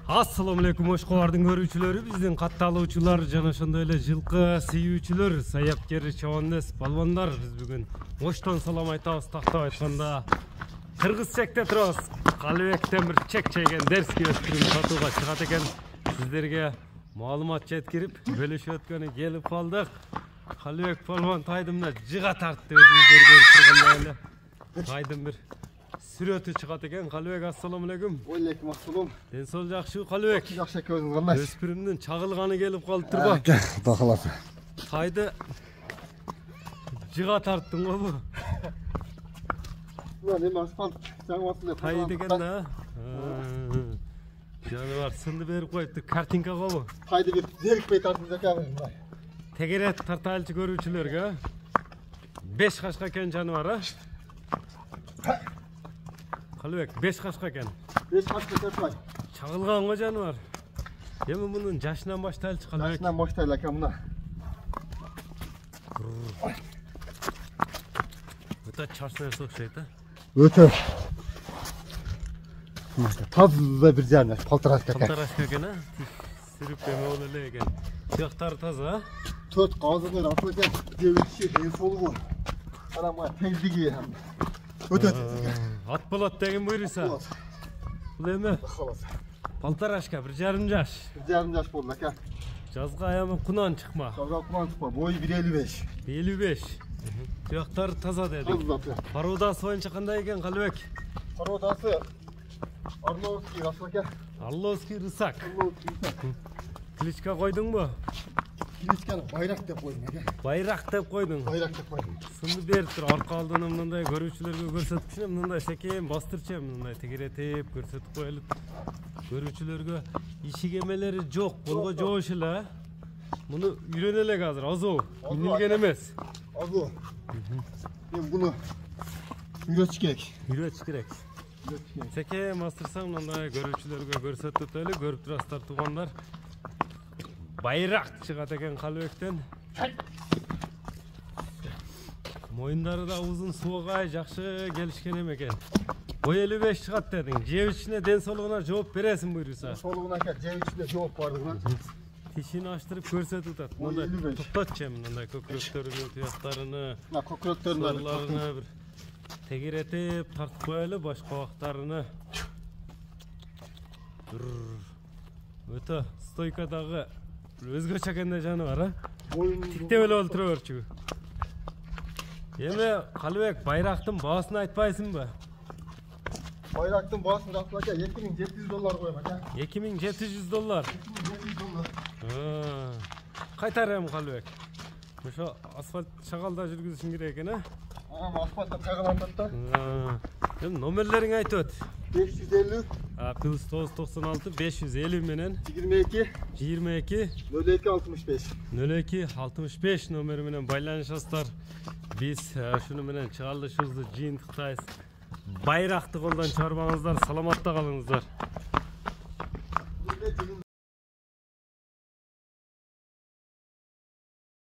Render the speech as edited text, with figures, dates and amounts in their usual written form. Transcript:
Assalamu alaikum Oşkovardın görүүчүлөрү, биздин катталуучулар жана ошондой эле жылкы сүйүүчүлөр, саяпкер, чабандес, балбандар. Биз бүгүн Оштон салам айтабыз. Тактап айтканда кыргыз чекте турабыз. Калыбектен бир чек чейген дерски өспүрүм сатууга чыгат экен. Сиздерге маалымат жеткирип, бөлүшүп өткөнү келип калдык. Калыбек балбан тайдымда жыга тартты, өзүңүздөр көрүп тургандай эле. Тайдым бир сүрөтү чыгат экен. Калыбек, ассаламу алейкум. Алейкум ассалам. Ден сол жакшы Калыбек. Жакшы көзүңүз кандай? Өспүрүмдүн чагылганы келип калып турба. Куда каласың? Тайды жыга тарттың го бу? Эми асфальт жаңыбатты деп. Тай деген да. Жаныбар сынды берип коюпту. Картинка го бу? Тайды бир зерикпей тартып экен мындай. Тегерет тарталчы көрүүчүлөргө 5 кашка экен жаныбар, а? Калыбек, 5 кашка экен. 5 кашка тартпай. Чагылган го жаныбар. Эми мунун жашынан баштайлычы Калыбек. Жашынан баштайлы экен мына. Өтө чарс нерсе окшойт, а? Өтө. Таза бир жерне палтырашка экен. Палтырашка экен, а? Сүрүп эме эле экен. Сыяктары таза, а? 4 казыгы рахмет экен. Жебиши ден солугу. Карама тездиги. Өтө. Ат болот деген буйруса. Бул эме палтырашка 1,5 жаш. 1,5 жаш болду экен. Жазга аямы кунан чыкма. Жазга кунан чыкма. Бою 1,55. 55. Сыяктары таза дедик. Пародасы боюнча кандай экен Калыбек? Пародасы Орловский рысак экен. Орловский рысак. Орловский рысак. Кличка койдуңбу? Кличканы байрак деп койдум экен. Байрак деп койдуң. Байрак деп койдум. Сынды берип тур, арка алдына мындай көрүүчүлөргө көрсөткүчү, мындай секем бастырчы, мындай тегеретип көрсөтүп коелу. Көрүүчүлөргө ишик эмелери жок, колго жоош эле. Муну үйрөнө элек азыр, азуу. Минилген эмес. Азуу. Мен буну үйрөтүш керек. Үйрөтүш керек. Секем бастырсаң мындай көрүүчүлөргө көрсөтүп эле, көрүп турасыздар туугандар. Байрак чыгат экен Калыбектен. Моюндары да узун, сугай жакшы келишкен экен. Бой 55 чыгат дедиң. Жеп ичине ден соолугуна жооп бересиң буйруса. Соолугуна жеп ичине жооп бардыгына. Тишин аштырып көрсөтүп атат. Мындай токтотчу, мындай көкүрөктөрүнүн туяктарыны, мына көкүрөктөрүн бир тегеретип тартып коелу, баш кабактарыны. Өтө стойкадагы өзгөчө экенде жаныбар, а? Тиктеп эле олтура берчү. Эми Калыбек, байрактын баасын айтпайсыңбы? Байрактын баасын айтпайсың, $2700 коем ака. $2700. $2700. Кайтарам Калыбек. Ошо асфальт чагалда жүргүзүшүң керек экен, а? Асфальтта чагаландат да. Эми номерлериң айтып өт. 550 +996 550 менен 22 0265 0265 номери менен байланышасыздар. Биз ушуну менен чыгарылышыбызды жыйынтыктайбыз. Байракты колдон чыгарбаңыздар, саламатта калыңыздар.